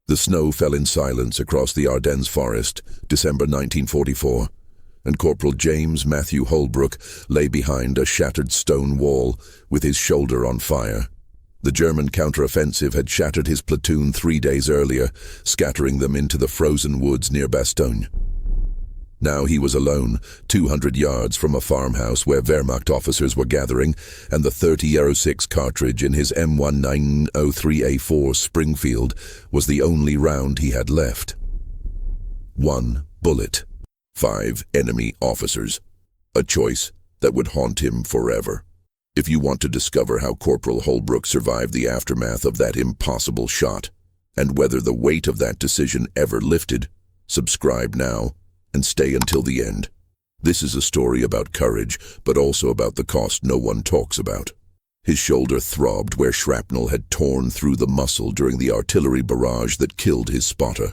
The snow fell in silence across the Ardennes forest, December 1944, and Corporal James Matthew Holbrook lay behind a shattered stone wall with his shoulder on fire. The German counter-offensive had shattered his platoon 3 days earlier, scattering them into the frozen woods near Bastogne. Now he was alone, 200 yards from a farmhouse where Wehrmacht officers were gathering, and the .30-06 cartridge in his M1903A4 Springfield was the only round he had left. 1 bullet. 5 enemy officers. A choice that would haunt him forever. If you want to discover how Corporal Holbrook survived the aftermath of that impossible shot, and whether the weight of that decision ever lifted, subscribe now and stay until the end. This is a story about courage, but also about the cost no one talks about. His shoulder throbbed where shrapnel had torn through the muscle during the artillery barrage that killed his spotter.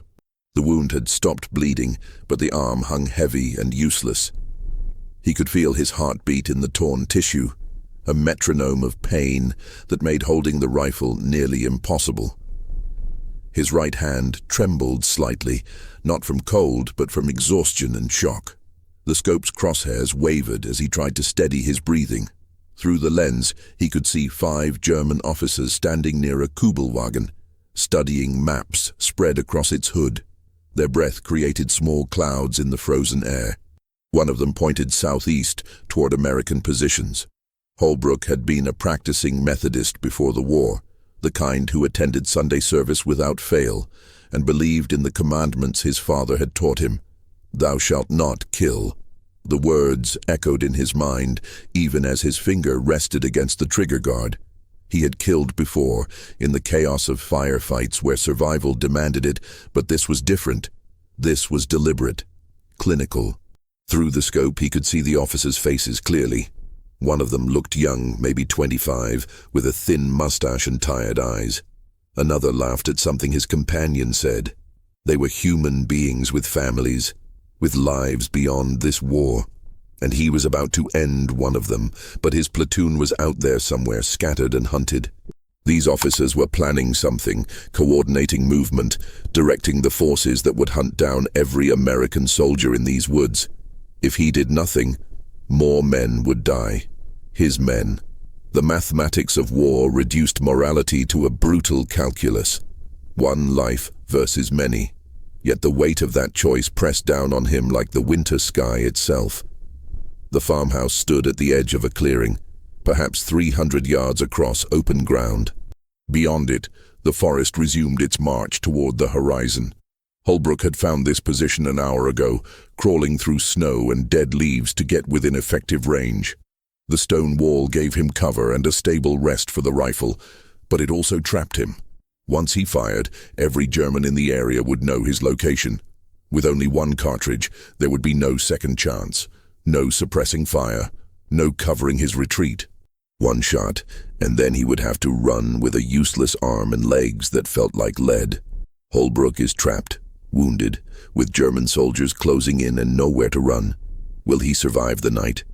The wound had stopped bleeding, but the arm hung heavy and useless. He could feel his heartbeat in the torn tissue, a metronome of pain that made holding the rifle nearly impossible. His right hand trembled slightly, not from cold, but from exhaustion and shock. The scope's crosshairs wavered as he tried to steady his breathing. Through the lens, he could see 5 German officers standing near a Kubelwagen, studying maps spread across its hood. Their breath created small clouds in the frozen air. One of them pointed southeast toward American positions. Holbrook had been a practicing Methodist before the war, the kind who attended Sunday service without fail, and believed in the commandments his father had taught him. "Thou shalt not kill." The words echoed in his mind, even as his finger rested against the trigger guard. He had killed before, in the chaos of firefights where survival demanded it, but this was different. This was deliberate, clinical. Through the scope he could see the officers' faces clearly. One of them looked young, maybe 25, with a thin mustache and tired eyes. Another laughed at something his companion said. They were human beings with families, with lives beyond this war. And he was about to end one of them, but his platoon was out there somewhere, scattered and hunted. These officers were planning something, coordinating movement, directing the forces that would hunt down every American soldier in these woods. If he did nothing, more men would die. His men. The mathematics of war reduced morality to a brutal calculus. One life versus many. Yet the weight of that choice pressed down on him like the winter sky itself. The farmhouse stood at the edge of a clearing, perhaps 300 yards across open ground. Beyond it, the forest resumed its march toward the horizon. Holbrook had found this position an hour ago, crawling through snow and dead leaves to get within effective range. The stone wall gave him cover and a stable rest for the rifle, but it also trapped him. Once he fired, every German in the area would know his location. With only 1 cartridge, there would be no second chance, no suppressing fire, no covering his retreat. 1 shot, and then he would have to run with a useless arm and legs that felt like lead. Holbrook is trapped, wounded, with German soldiers closing in and nowhere to run. Will he survive the night?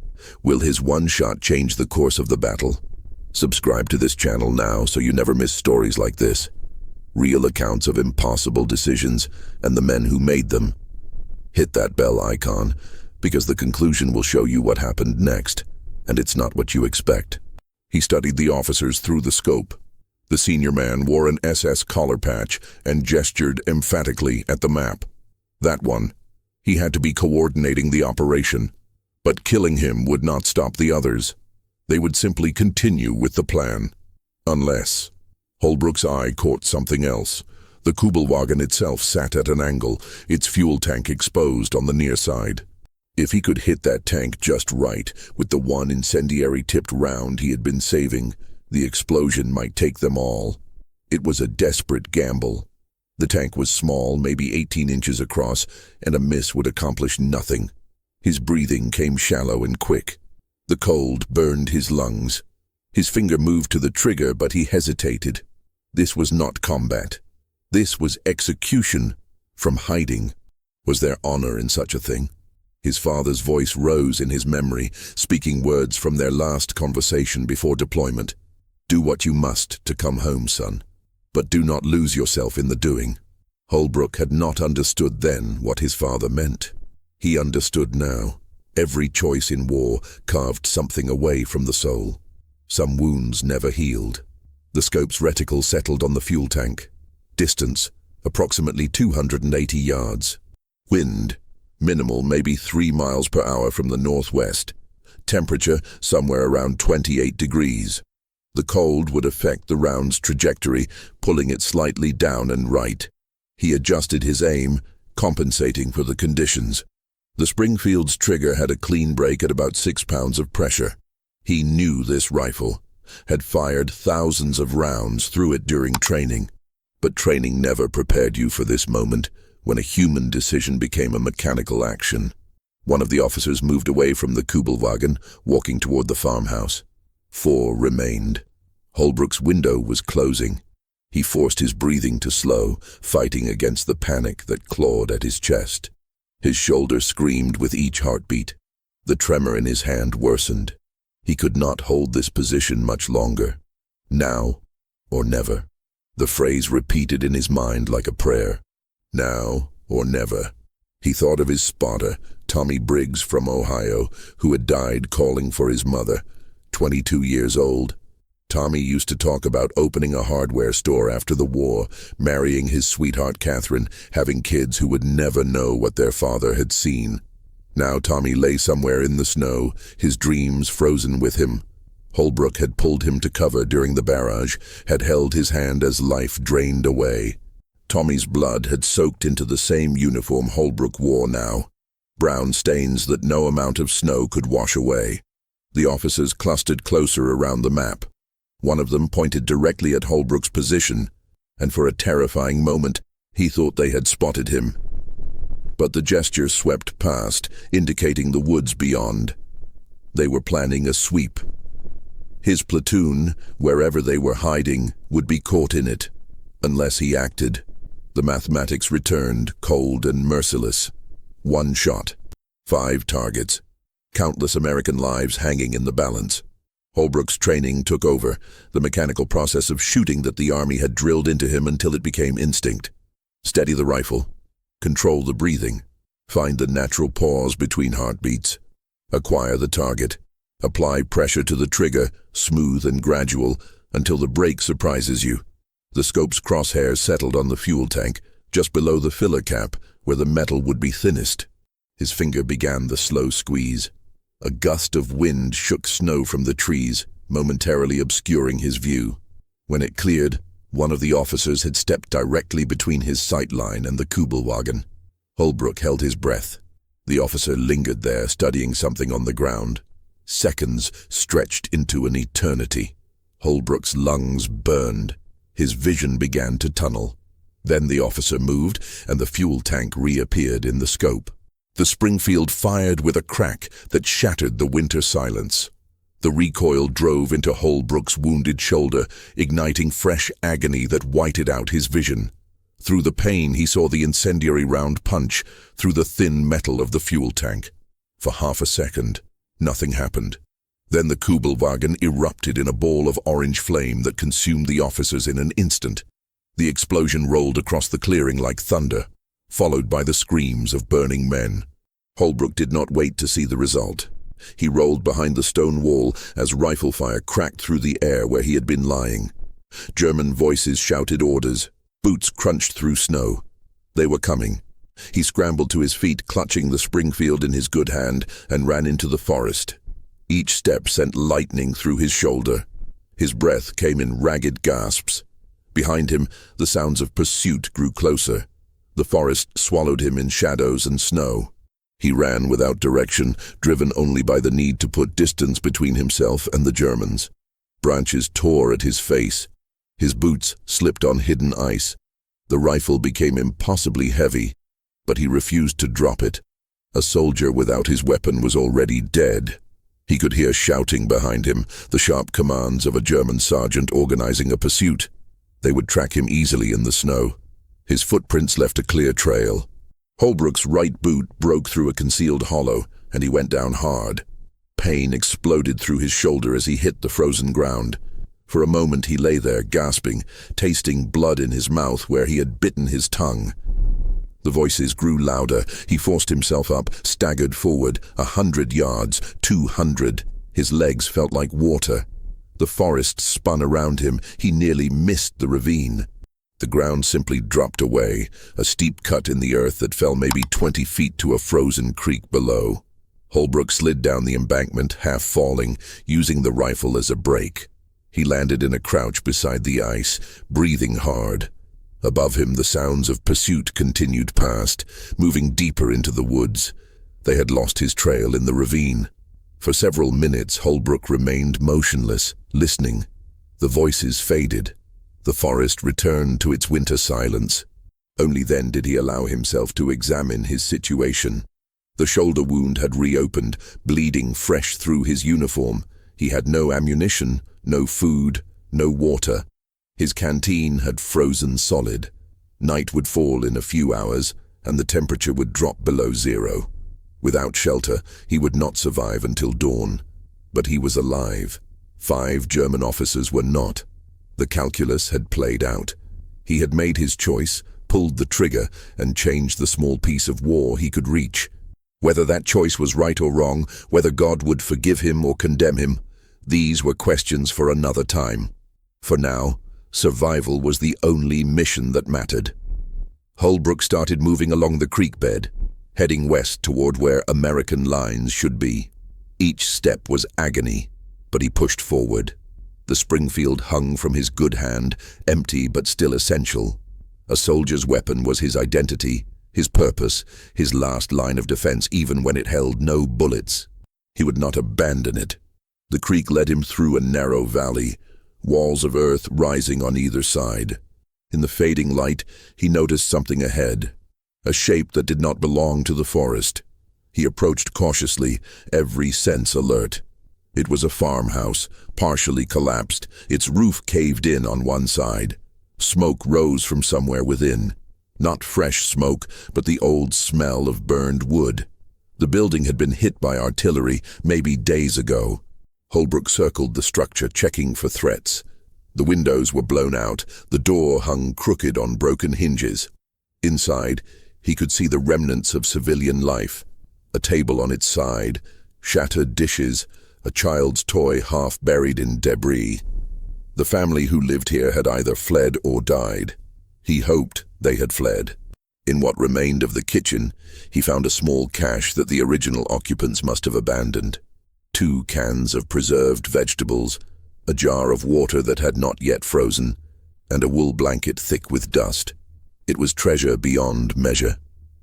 Will his 1 shot change the course of the battle? Subscribe to this channel now so you never miss stories like this. Real accounts of impossible decisions and the men who made them. Hit that bell icon, because the conclusion will show you what happened next, and it's not what you expect. He studied the officers through the scope. The senior man wore an SS collar patch and gestured emphatically at the map. That one. He had to be coordinating the operation. But killing him would not stop the others. They would simply continue with the plan. Unless... Holbrook's eye caught something else. The Kubelwagen itself sat at an angle, its fuel tank exposed on the near side. If he could hit that tank just right, with the 1 incendiary-tipped round he had been saving, the explosion might take them all. It was a desperate gamble. The tank was small, maybe 18 inches across, and a miss would accomplish nothing. His breathing came shallow and quick. The cold burned his lungs. His finger moved to the trigger, but he hesitated. This was not combat. This was execution from hiding. Was there honor in such a thing? His father's voice rose in his memory, speaking words from their last conversation before deployment. "Do what you must to come home, son, but do not lose yourself in the doing." Holbrook had not understood then what his father meant. He understood now. Every choice in war carved something away from the soul. Some wounds never healed. The scope's reticle settled on the fuel tank. Distance, approximately 280 yards. Wind, minimal, maybe 3 miles per hour from the northwest. Temperature, somewhere around 28 degrees. The cold would affect the round's trajectory, pulling it slightly down and right. He adjusted his aim, compensating for the conditions. The Springfield's trigger had a clean break at about 6 pounds of pressure. He knew this rifle, had fired thousands of rounds through it during training. But training never prepared you for this moment, when a human decision became a mechanical action. One of the officers moved away from the Kübelwagen, walking toward the farmhouse. 4 remained. Holbrook's window was closing. He forced his breathing to slow, fighting against the panic that clawed at his chest. His shoulder screamed with each heartbeat. The tremor in his hand worsened. He could not hold this position much longer. Now or never. The phrase repeated in his mind like a prayer. Now or never. He thought of his spotter, Tommy Briggs from Ohio, who had died calling for his mother, 22 years old. Tommy used to talk about opening a hardware store after the war, marrying his sweetheart Catherine, having kids who would never know what their father had seen. Now Tommy lay somewhere in the snow, his dreams frozen with him. Holbrook had pulled him to cover during the barrage, had held his hand as life drained away. Tommy's blood had soaked into the same uniform Holbrook wore now, brown stains that no amount of snow could wash away. The officers clustered closer around the map. One of them pointed directly at Holbrook's position, and for a terrifying moment, he thought they had spotted him. But the gesture swept past, indicating the woods beyond. They were planning a sweep. His platoon, wherever they were hiding, would be caught in it, unless he acted. The mathematics returned, cold and merciless. 1 shot, 5 targets, countless American lives hanging in the balance. Holbrook's training took over, the mechanical process of shooting that the Army had drilled into him until it became instinct. Steady the rifle. Control the breathing. Find the natural pause between heartbeats. Acquire the target. Apply pressure to the trigger, smooth and gradual, until the break surprises you. The scope's crosshairs settled on the fuel tank, just below the filler cap, where the metal would be thinnest. His finger began the slow squeeze. A gust of wind shook snow from the trees, momentarily obscuring his view. When it cleared, one of the officers had stepped directly between his sight line and the Kübelwagen. Holbrook held his breath. The officer lingered there, studying something on the ground. Seconds stretched into an eternity. Holbrook's lungs burned. His vision began to tunnel. Then the officer moved, and the fuel tank reappeared in the scope. The Springfield fired with a crack that shattered the winter silence. The recoil drove into Holbrook's wounded shoulder, igniting fresh agony that whited out his vision. Through the pain he saw the incendiary round punch through the thin metal of the fuel tank. For half a second, nothing happened. Then the Kübelwagen erupted in a ball of orange flame that consumed the officers in an instant. The explosion rolled across the clearing like thunder, followed by the screams of burning men. Holbrook did not wait to see the result. He rolled behind the stone wall as rifle fire cracked through the air where he had been lying. German voices shouted orders. Boots crunched through snow. They were coming. He scrambled to his feet, clutching the Springfield in his good hand, and ran into the forest. Each step sent lightning through his shoulder. His breath came in ragged gasps. Behind him, the sounds of pursuit grew closer. The forest swallowed him in shadows and snow. He ran without direction, driven only by the need to put distance between himself and the Germans. Branches tore at his face. His boots slipped on hidden ice. The rifle became impossibly heavy, but he refused to drop it. A soldier without his weapon was already dead. He could hear shouting behind him, the sharp commands of a German sergeant organizing a pursuit. They would track him easily in the snow. His footprints left a clear trail. Holbrook's right boot broke through a concealed hollow, and he went down hard. Pain exploded through his shoulder as he hit the frozen ground. For a moment he lay there, gasping, tasting blood in his mouth where he had bitten his tongue. The voices grew louder. He forced himself up, staggered forward, 100 yards, 200. His legs felt like water. The forest spun around him. He nearly missed the ravine. The ground simply dropped away, a steep cut in the earth that fell maybe 20 feet to a frozen creek below. Holbrook slid down the embankment, half falling, using the rifle as a brake. He landed in a crouch beside the ice, breathing hard. Above him, the sounds of pursuit continued past, moving deeper into the woods. They had lost his trail in the ravine. For several minutes, Holbrook remained motionless, listening. The voices faded. The forest returned to its winter silence. Only then did he allow himself to examine his situation. The shoulder wound had reopened, bleeding fresh through his uniform. He had no ammunition, no food, no water. His canteen had frozen solid. Night would fall in a few hours, and the temperature would drop below zero. Without shelter, he would not survive until dawn. But he was alive. 5 German officers were not. The calculus had played out. He had made his choice, pulled the trigger, and changed the small piece of war he could reach. Whether that choice was right or wrong, whether God would forgive him or condemn him, these were questions for another time. For now, survival was the only mission that mattered. Holbrook started moving along the creek bed, heading west toward where American lines should be. Each step was agony, but he pushed forward. The Springfield hung from his good hand, empty but still essential. A soldier's weapon was his identity, his purpose, his last line of defense, even when it held no bullets. He would not abandon it. The creek led him through a narrow valley, walls of earth rising on either side. In the fading light, he noticed something ahead, a shape that did not belong to the forest. He approached cautiously, every sense alert. It was a farmhouse, partially collapsed, its roof caved in on one side. Smoke rose from somewhere within. Not fresh smoke, but the old smell of burned wood. The building had been hit by artillery, maybe days ago. Holbrook circled the structure, checking for threats. The windows were blown out, the door hung crooked on broken hinges. Inside, he could see the remnants of civilian life. A table on its side, shattered dishes, a child's toy half buried in debris. The family who lived here had either fled or died. He hoped they had fled. In what remained of the kitchen, he found a small cache that the original occupants must have abandoned. 2 cans of preserved vegetables, a jar of water that had not yet frozen, and a wool blanket thick with dust. It was treasure beyond measure.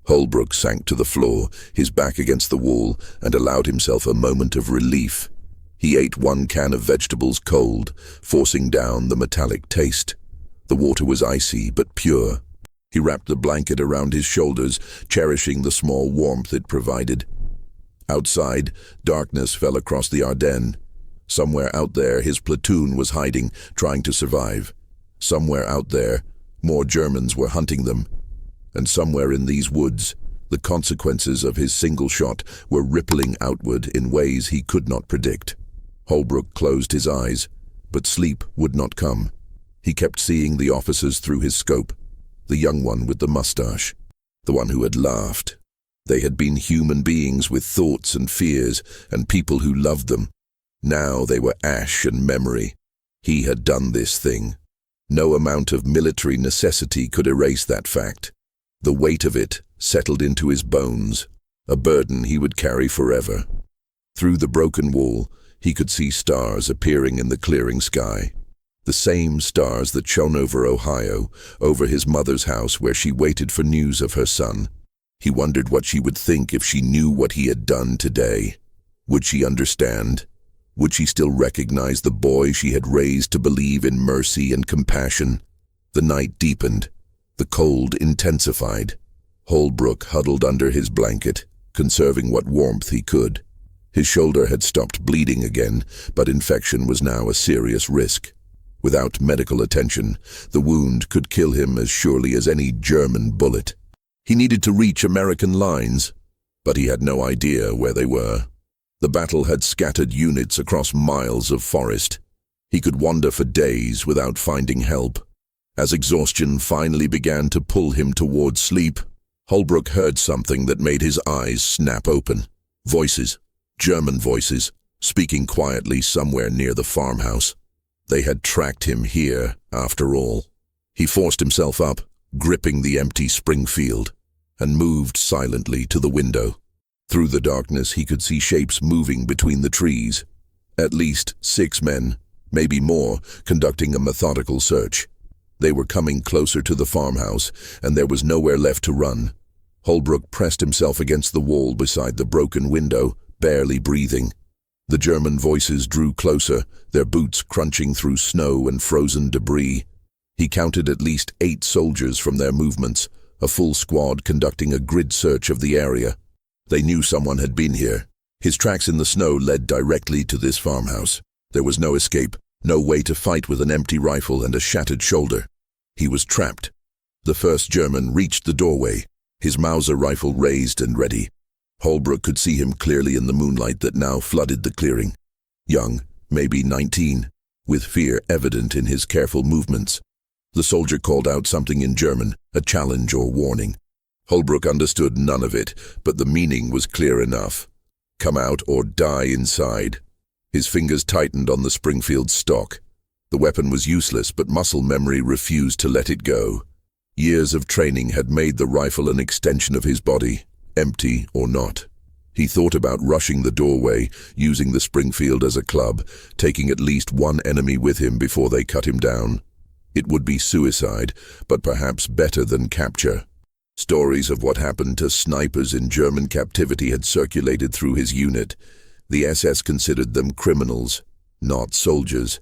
Holbrook sank to the floor, his back against the wall, and allowed himself a moment of relief. He ate 1 can of vegetables cold, forcing down the metallic taste. The water was icy but pure. He wrapped the blanket around his shoulders, cherishing the small warmth it provided. Outside, darkness fell across the Ardennes. Somewhere out there, his platoon was hiding, trying to survive. Somewhere out there, more Germans were hunting them. And somewhere in these woods, the consequences of his single shot were rippling outward in ways he could not predict. Holbrook closed his eyes, but sleep would not come. He kept seeing the officers through his scope, the young one with the mustache, the one who had laughed. They had been human beings with thoughts and fears, and people who loved them. Now they were ash and memory. He had done this thing. No amount of military necessity could erase that fact. The weight of it settled into his bones, a burden he would carry forever. Through the broken wall, he could see stars appearing in the clearing sky. The same stars that shone over Ohio, over his mother's house where she waited for news of her son. He wondered what she would think if she knew what he had done today. Would she understand? Would she still recognize the boy she had raised to believe in mercy and compassion? The night deepened. The cold intensified. Holbrook huddled under his blanket, conserving what warmth he could. His shoulder had stopped bleeding again, but infection was now a serious risk. Without medical attention, the wound could kill him as surely as any German bullet. He needed to reach American lines, but he had no idea where they were. The battle had scattered units across miles of forest. He could wander for days without finding help. As exhaustion finally began to pull him towards sleep, Holbrook heard something that made his eyes snap open. Voices, German voices, speaking quietly somewhere near the farmhouse. They had tracked him here, after all. He forced himself up, gripping the empty Springfield, and moved silently to the window. Through the darkness he could see shapes moving between the trees. At least 6 men, maybe more, conducting a methodical search. They were coming closer to the farmhouse, and there was nowhere left to run. Holbrook pressed himself against the wall beside the broken window, barely breathing. The German voices drew closer, their boots crunching through snow and frozen debris. He counted at least 8 soldiers from their movements, a full squad conducting a grid search of the area. They knew someone had been here. His tracks in the snow led directly to this farmhouse. There was no escape, no way to fight with an empty rifle and a shattered shoulder. He was trapped. The first German reached the doorway, his Mauser rifle raised and ready. Holbrook could see him clearly in the moonlight that now flooded the clearing. Young, maybe 19, with fear evident in his careful movements. The soldier called out something in German, a challenge or warning. Holbrook understood none of it, but the meaning was clear enough. Come out or die inside. His fingers tightened on the Springfield stock. The weapon was useless, but muscle memory refused to let it go. Years of training had made the rifle an extension of his body, empty or not. He thought about rushing the doorway, using the Springfield as a club, taking at least one enemy with him before they cut him down. It would be suicide, but perhaps better than capture. Stories of what happened to snipers in German captivity had circulated through his unit. The SS considered them criminals, not soldiers.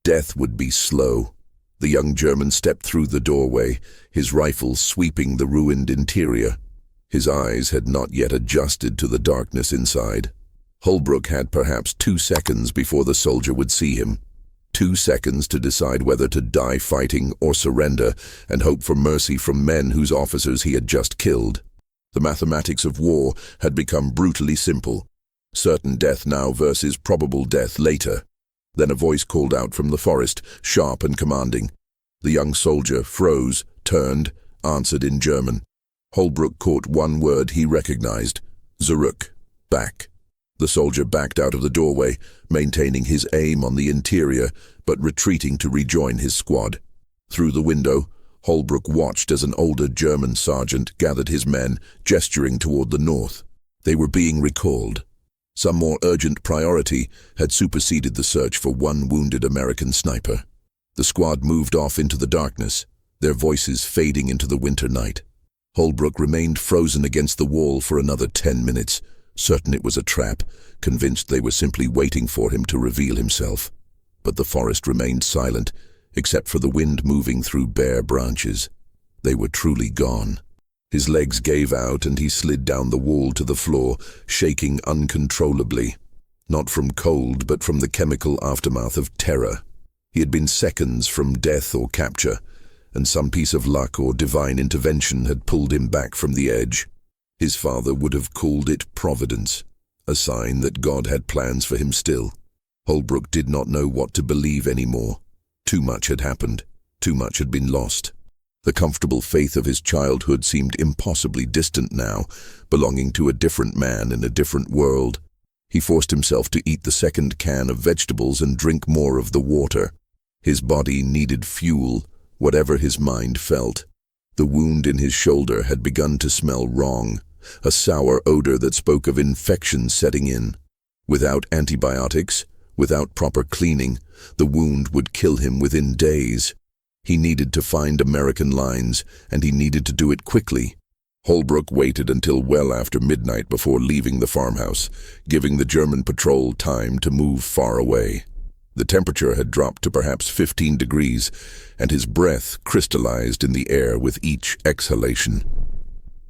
Death would be slow. The young German stepped through the doorway, his rifle sweeping the ruined interior. His eyes had not yet adjusted to the darkness inside. Holbrook had perhaps 2 seconds before the soldier would see him. 2 seconds to decide whether to die fighting or surrender and hope for mercy from men whose officers he had just killed. The mathematics of war had become brutally simple. Certain death now versus probable death later. Then a voice called out from the forest, sharp and commanding. The young soldier froze, turned, answered in German. Holbrook caught one word he recognized. Zurück, back. The soldier backed out of the doorway, maintaining his aim on the interior, but retreating to rejoin his squad. Through the window, Holbrook watched as an older German sergeant gathered his men, gesturing toward the north. They were being recalled. Some more urgent priority had superseded the search for one wounded American sniper. The squad moved off into the darkness, their voices fading into the winter night. Holbrook remained frozen against the wall for another 10 minutes, certain it was a trap, convinced they were simply waiting for him to reveal himself. But the forest remained silent, except for the wind moving through bare branches. They were truly gone. His legs gave out and he slid down the wall to the floor, shaking uncontrollably. Not from cold, but from the chemical aftermath of terror. He had been seconds from death or capture, and some piece of luck or divine intervention had pulled him back from the edge. His father would have called it providence, a sign that God had plans for him still. Holbrook did not know what to believe anymore. Too much had happened. Too much had been lost. The comfortable faith of his childhood seemed impossibly distant now, belonging to a different man in a different world. He forced himself to eat the second can of vegetables and drink more of the water. His body needed fuel, whatever his mind felt. The wound in his shoulder had begun to smell wrong, a sour odor that spoke of infection setting in. Without antibiotics, without proper cleaning, the wound would kill him within days. He needed to find American lines, and he needed to do it quickly. Holbrook waited until well after midnight before leaving the farmhouse, giving the German patrol time to move far away. The temperature had dropped to perhaps 15 degrees, and his breath crystallized in the air with each exhalation.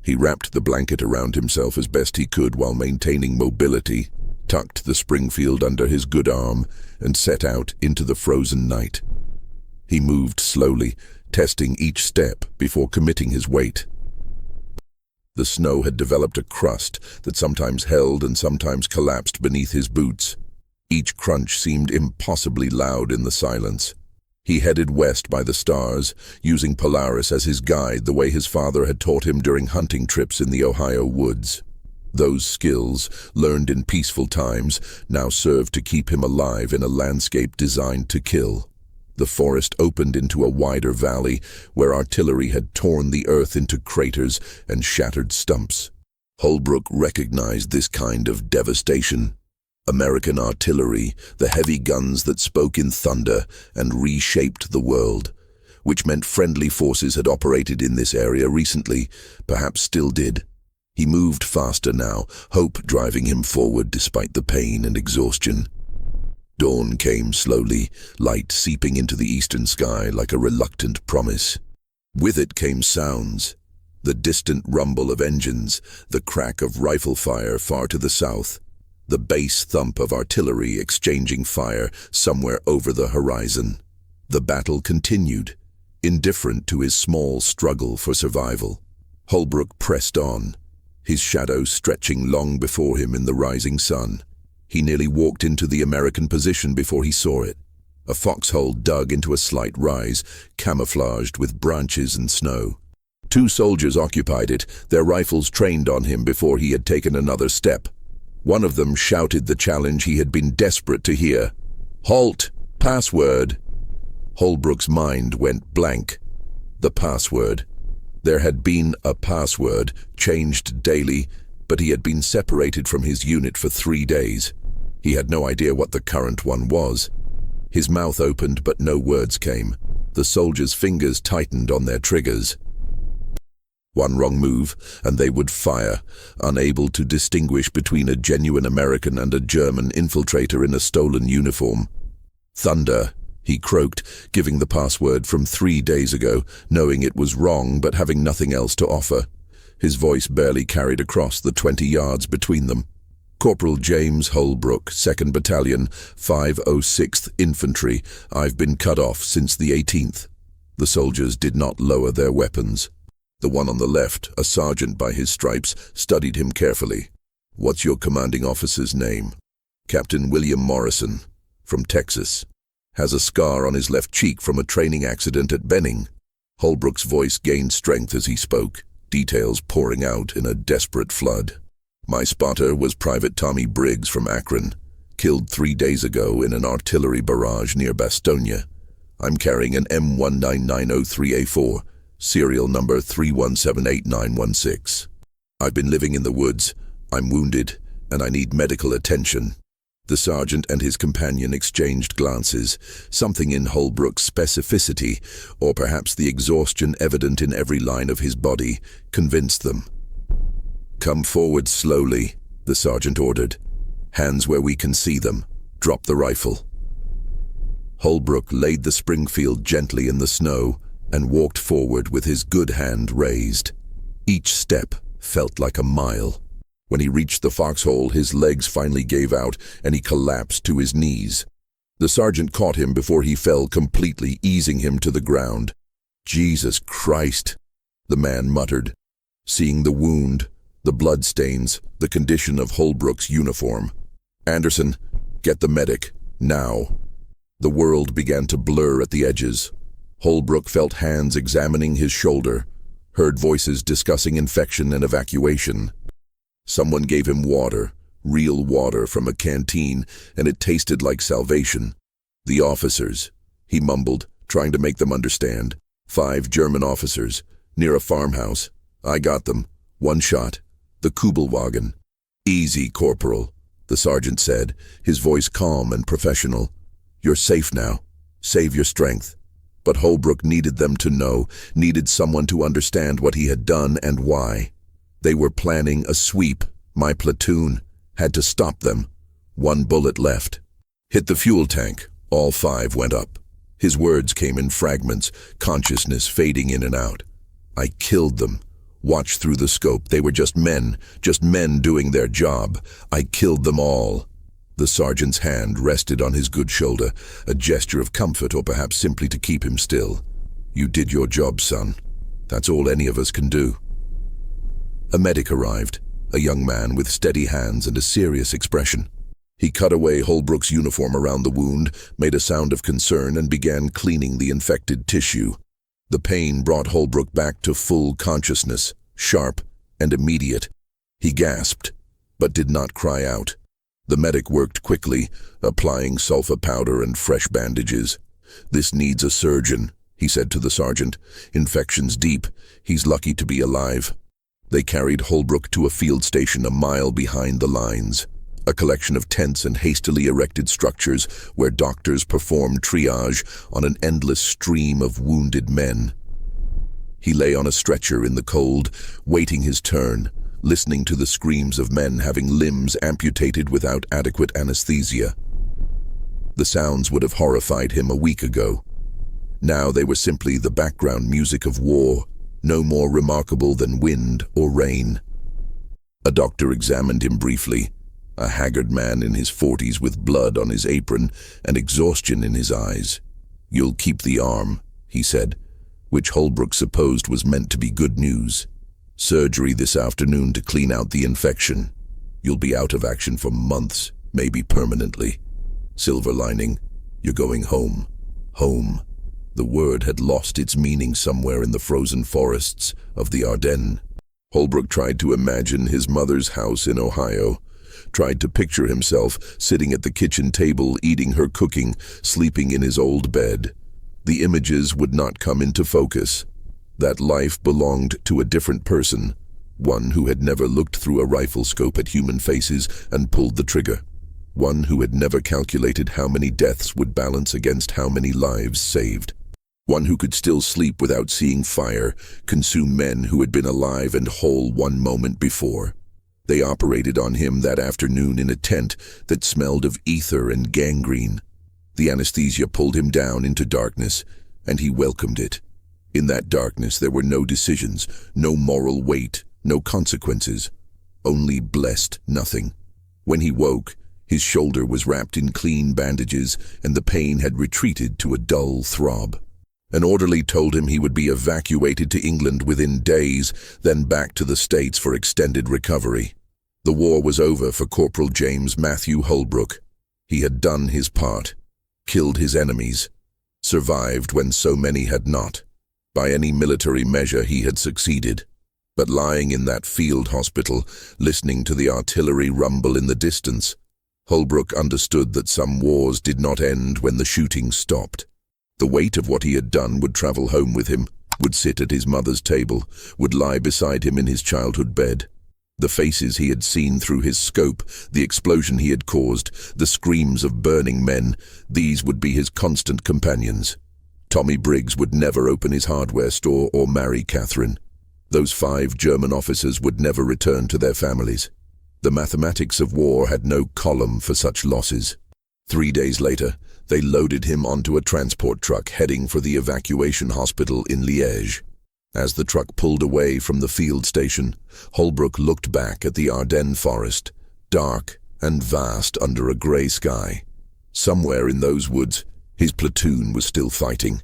He wrapped the blanket around himself as best he could while maintaining mobility, tucked the Springfield under his good arm, and set out into the frozen night. He moved slowly, testing each step before committing his weight. The snow had developed a crust that sometimes held and sometimes collapsed beneath his boots. Each crunch seemed impossibly loud in the silence. He headed west by the stars, using Polaris as his guide the way his father had taught him during hunting trips in the Ohio woods. Those skills, learned in peaceful times, now served to keep him alive in a landscape designed to kill. The forest opened into a wider valley where artillery had torn the earth into craters and shattered stumps. Holbrook recognized this kind of devastation. American artillery, the heavy guns that spoke in thunder and reshaped the world, which meant friendly forces had operated in this area recently, perhaps still did. He moved faster now, hope driving him forward despite the pain and exhaustion. Dawn came slowly, light seeping into the eastern sky like a reluctant promise. With it came sounds. The distant rumble of engines, the crack of rifle fire far to the south, the bass thump of artillery exchanging fire somewhere over the horizon. The battle continued, indifferent to his small struggle for survival. Holbrook pressed on, his shadow stretching long before him in the rising sun. He nearly walked into the American position before he saw it. A foxhole dug into a slight rise, camouflaged with branches and snow. 2 soldiers occupied it, their rifles trained on him before he had taken another step. One of them shouted the challenge he had been desperate to hear. "Halt! Password!" Holbrook's mind went blank. The password. There had been a password, changed daily, but he had been separated from his unit for 3 days. He had no idea what the current one was. His mouth opened, but no words came. The soldiers' fingers tightened on their triggers. One wrong move, and they would fire, unable to distinguish between a genuine American and a German infiltrator in a stolen uniform. "Thunder," he croaked, giving the password from 3 days ago, knowing it was wrong but having nothing else to offer. His voice barely carried across the 20 yards between them. "Corporal James Holbrook, 2nd Battalion, 506th Infantry. I've been cut off since the 18th. The soldiers did not lower their weapons. The one on the left, a sergeant by his stripes, studied him carefully. "What's your commanding officer's name?" "Captain William Morrison, from Texas. Has a scar on his left cheek from a training accident at Benning." Holbrook's voice gained strength as he spoke, details pouring out in a desperate flood. "My spotter was Private Tommy Briggs from Akron, killed 3 days ago in an artillery barrage near Bastogne. I'm carrying an M19903A4, serial number 3178916. I've been living in the woods. I'm wounded, and I need medical attention." The sergeant and his companion exchanged glances. Something in Holbrook's specificity, or perhaps the exhaustion evident in every line of his body, convinced them. "Come forward slowly," the sergeant ordered. "Hands where we can see them. Drop the rifle." Holbrook laid the Springfield gently in the snow and walked forward with his good hand raised. Each step felt like a mile. When he reached the foxhole, his legs finally gave out and he collapsed to his knees. The sergeant caught him before he fell completely, easing him to the ground. "Jesus Christ," the man muttered, seeing the wound, the bloodstains, the condition of Holbrook's uniform. "Anderson, get the medic, now." The world began to blur at the edges. Holbrook felt hands examining his shoulder, heard voices discussing infection and evacuation. Someone gave him water, real water from a canteen, and it tasted like salvation. "The officers," he mumbled, trying to make them understand. 5 German officers, near a farmhouse. "I got them. 1 shot. The Kubelwagen." "Easy, Corporal," the sergeant said, his voice calm and professional. "You're safe now. Save your strength." But Holbrook needed them to know, needed someone to understand what he had done and why. They were planning a sweep. My platoon had to stop them. 1 bullet left. "Hit the fuel tank." All 5 went up. His words came in fragments, consciousness fading in and out. "I killed them. Watch through the scope. They were just men doing their job. I killed them all." The sergeant's hand rested on his good shoulder, a gesture of comfort or perhaps simply to keep him still. "You did your job, son. That's all any of us can do." A medic arrived, a young man with steady hands and a serious expression. He cut away Holbrook's uniform around the wound, made a sound of concern, and began cleaning the infected tissue. The pain brought Holbrook back to full consciousness, sharp and immediate. He gasped, but did not cry out. The medic worked quickly, applying sulfur powder and fresh bandages. "This needs a surgeon," he said to the sergeant. "Infection's deep. He's lucky to be alive." They carried Holbrook to a field station a mile behind the lines, a collection of tents and hastily erected structures where doctors performed triage on an endless stream of wounded men. He lay on a stretcher in the cold, waiting his turn, listening to the screams of men having limbs amputated without adequate anesthesia. The sounds would have horrified him a week ago. Now they were simply the background music of war, no more remarkable than wind or rain. A doctor examined him briefly, a haggard man in his 40s with blood on his apron and exhaustion in his eyes. "You'll keep the arm," he said, which Holbrook supposed was meant to be good news. "Surgery this afternoon to clean out the infection. You'll be out of action for months, maybe permanently. Silver lining, you're going home. Home." The word had lost its meaning somewhere in the frozen forests of the Ardennes. Holbrook tried to imagine his mother's house in Ohio, tried to picture himself sitting at the kitchen table, eating her cooking, sleeping in his old bed. The images would not come into focus. That life belonged to a different person, one who had never looked through a rifle scope at human faces and pulled the trigger, one who had never calculated how many deaths would balance against how many lives saved, one who could still sleep without seeing fire consume men who had been alive and whole one moment before. They operated on him that afternoon in a tent that smelled of ether and gangrene. The anesthesia pulled him down into darkness, and he welcomed it. In that darkness there were no decisions, no moral weight, no consequences, only blessed nothing. When he woke, his shoulder was wrapped in clean bandages, and the pain had retreated to a dull throb. An orderly told him he would be evacuated to England within days, then back to the States for extended recovery. The war was over for Corporal James Matthew Holbrook. He had done his part, killed his enemies, survived when so many had not. By any military measure he had succeeded. But lying in that field hospital, listening to the artillery rumble in the distance, Holbrook understood that some wars did not end when the shooting stopped. The weight of what he had done would travel home with him, would sit at his mother's table, would lie beside him in his childhood bed. The faces he had seen through his scope, the explosion he had caused, the screams of burning men, these would be his constant companions. Tommy Briggs would never open his hardware store or marry Catherine. Those 5 German officers would never return to their families. The mathematics of war had no column for such losses. 3 days later, they loaded him onto a transport truck heading for the evacuation hospital in Liège. As the truck pulled away from the field station, Holbrook looked back at the Ardennes forest, dark and vast under a grey sky. Somewhere in those woods, his platoon was still fighting.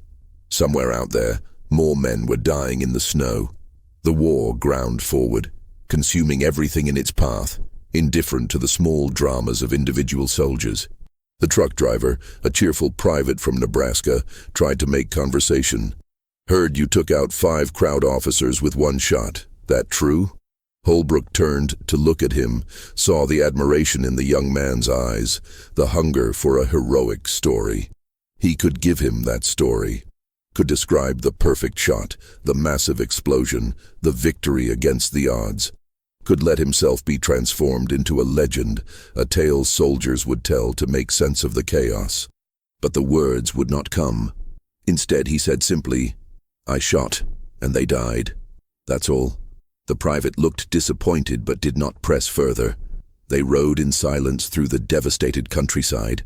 Somewhere out there, more men were dying in the snow. The war ground forward, consuming everything in its path, indifferent to the small dramas of individual soldiers. The truck driver, a cheerful private from Nebraska, tried to make conversation. "Heard you took out 5 crowd officers with 1 shot. That true?" Holbrook turned to look at him, saw the admiration in the young man's eyes, the hunger for a heroic story. He could give him that story, could describe the perfect shot, the massive explosion, the victory against the odds, could let himself be transformed into a legend, a tale soldiers would tell to make sense of the chaos. But the words would not come. Instead, he said simply, "I shot, and they died. That's all." The private looked disappointed but did not press further. They rode in silence through the devastated countryside,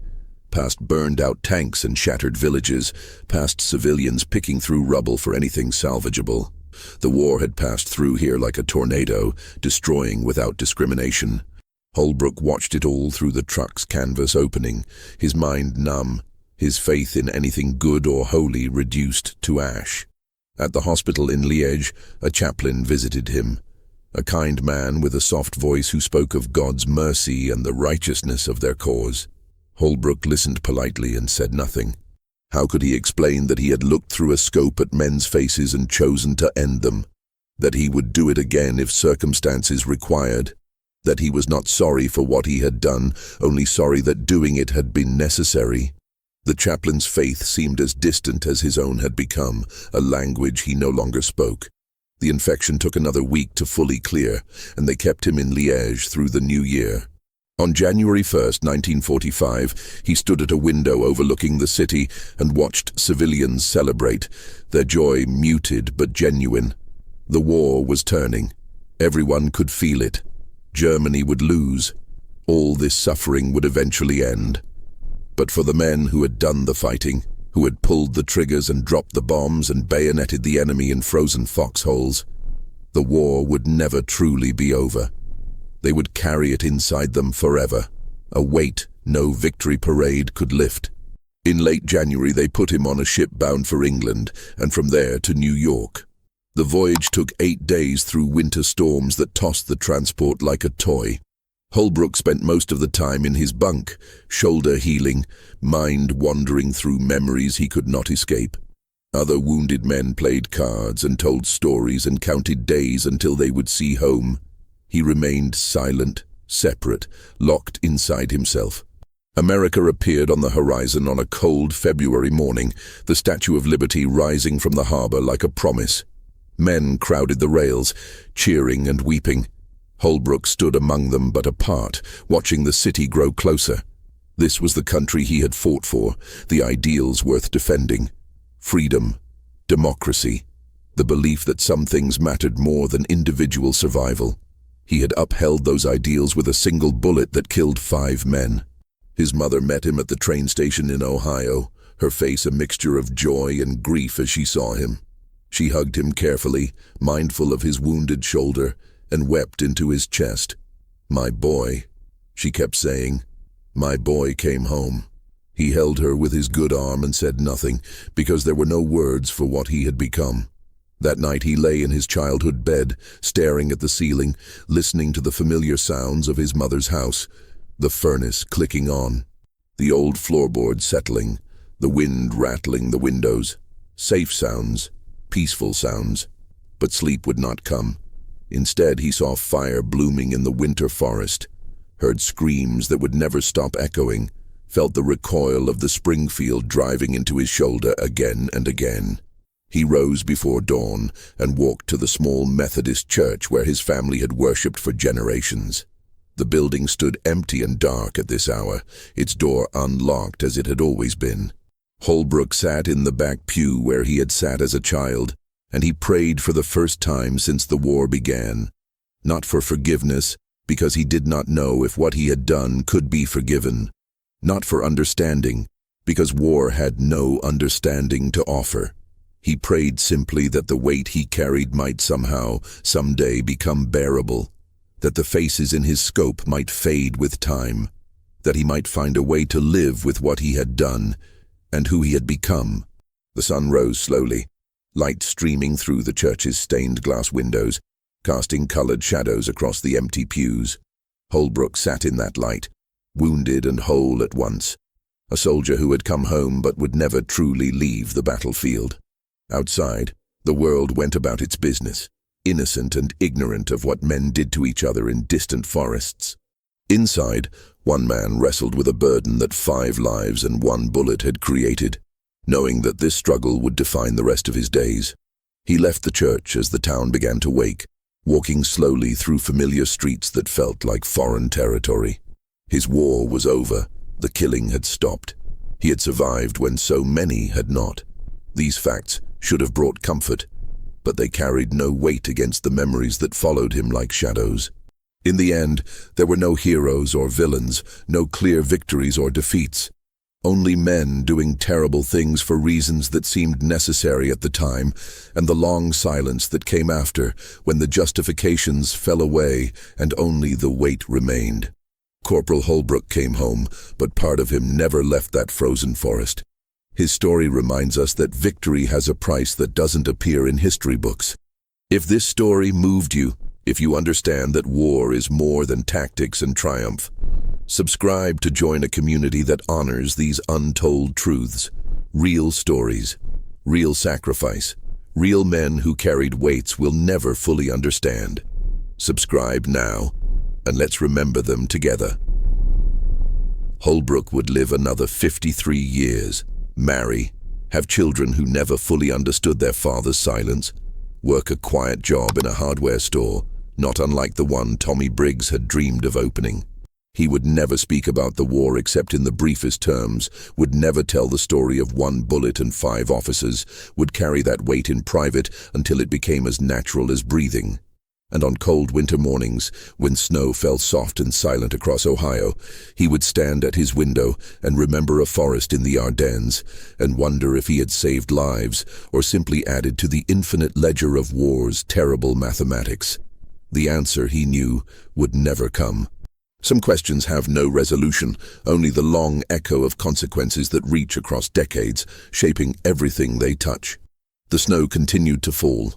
past burned-out tanks and shattered villages, past civilians picking through rubble for anything salvageable. The war had passed through here like a tornado, destroying without discrimination. Holbrook watched it all through the truck's canvas opening, his mind numb, his faith in anything good or holy reduced to ash. At the hospital in Liège, a chaplain visited him. a kind man with a soft voice who spoke of God's mercy and the righteousness of their cause. Holbrook listened politely and said nothing. How could he explain that he had looked through a scope at men's faces and chosen to end them? That he would do it again if circumstances required? That he was not sorry for what he had done, only sorry that doing it had been necessary? The chaplain's faith seemed as distant as his own had become, a language he no longer spoke. The infection took another week to fully clear, and they kept him in Liège through the new year. On January 1st, 1945, he stood at a window overlooking the city and watched civilians celebrate, their joy muted but genuine. The war was turning. Everyone could feel it. Germany would lose. All this suffering would eventually end. But for the men who had done the fighting, who had pulled the triggers and dropped the bombs and bayoneted the enemy in frozen foxholes, the war would never truly be over. They would carry it inside them forever, a weight no victory parade could lift. In late January they put him on a ship bound for England, and from there to New York. The voyage took 8 days through winter storms that tossed the transport like a toy. Holbrook spent most of the time in his bunk, shoulder healing, mind wandering through memories he could not escape. Other wounded men played cards and told stories and counted days until they would see home. He remained silent, separate, locked inside himself. America appeared on the horizon on a cold February morning, the Statue of Liberty rising from the harbor like a promise. Men crowded the rails, cheering and weeping. Holbrook stood among them but apart, watching the city grow closer. This was the country he had fought for, the ideals worth defending. Freedom, democracy, the belief that some things mattered more than individual survival. He had upheld those ideals with a single bullet that killed 5 men. His mother met him at the train station in Ohio, her face a mixture of joy and grief as she saw him. She hugged him carefully, mindful of his wounded shoulder, and wept into his chest. "My boy," she kept saying. "My boy came home." He held her with his good arm and said nothing, because there were no words for what he had become. That night he lay in his childhood bed, staring at the ceiling, listening to the familiar sounds of his mother's house, the furnace clicking on, the old floorboards settling, the wind rattling the windows. Safe sounds, peaceful sounds, but sleep would not come. Instead, he saw fire blooming in the winter forest, heard screams that would never stop echoing, felt the recoil of the Springfield driving into his shoulder again and again. He rose before dawn and walked to the small Methodist church where his family had worshipped for generations. The building stood empty and dark at this hour, its door unlocked as it had always been. Holbrook sat in the back pew where he had sat as a child, and he prayed for the first time since the war began. Not for forgiveness, because he did not know if what he had done could be forgiven. Not for understanding, because war had no understanding to offer. He prayed simply that the weight he carried might somehow, someday become bearable, that the faces in his scope might fade with time, that he might find a way to live with what he had done and who he had become. The sun rose slowly, light streaming through the church's stained glass windows, casting colored shadows across the empty pews. Holbrook sat in that light, wounded and whole at once, a soldier who had come home but would never truly leave the battlefield. Outside, the world went about its business, innocent and ignorant of what men did to each other in distant forests. Inside, one man wrestled with a burden that 5 lives and 1 bullet had created, knowing that this struggle would define the rest of his days. He left the church as the town began to wake, walking slowly through familiar streets that felt like foreign territory. His war was over. The killing had stopped. He had survived when so many had not. These facts should have brought comfort, but they carried no weight against the memories that followed him like shadows. In the end, there were no heroes or villains, no clear victories or defeats. Only men doing terrible things for reasons that seemed necessary at the time, and the long silence that came after, when the justifications fell away and only the weight remained. Corporal Holbrook came home, but part of him never left that frozen forest. His story reminds us that victory has a price that doesn't appear in history books. If this story moved you, If you understand that war is more than tactics and triumph, subscribe to join a community that honors these untold truths, real stories, real sacrifice, real men who carried weights we'll never fully understand. Subscribe now, and let's remember them together. Holbrook would live another 53 years, marry, have children who never fully understood their father's silence, work a quiet job in a hardware store, not unlike the one Tommy Briggs had dreamed of opening. He would never speak about the war except in the briefest terms, would never tell the story of 1 bullet and 5 officers, would carry that weight in private until it became as natural as breathing. And on cold winter mornings, when snow fell soft and silent across Ohio, he would stand at his window and remember a forest in the Ardennes and wonder if he had saved lives or simply added to the infinite ledger of war's terrible mathematics. The answer, he knew, would never come. Some questions have no resolution, only the long echo of consequences that reach across decades, shaping everything they touch. The snow continued to fall,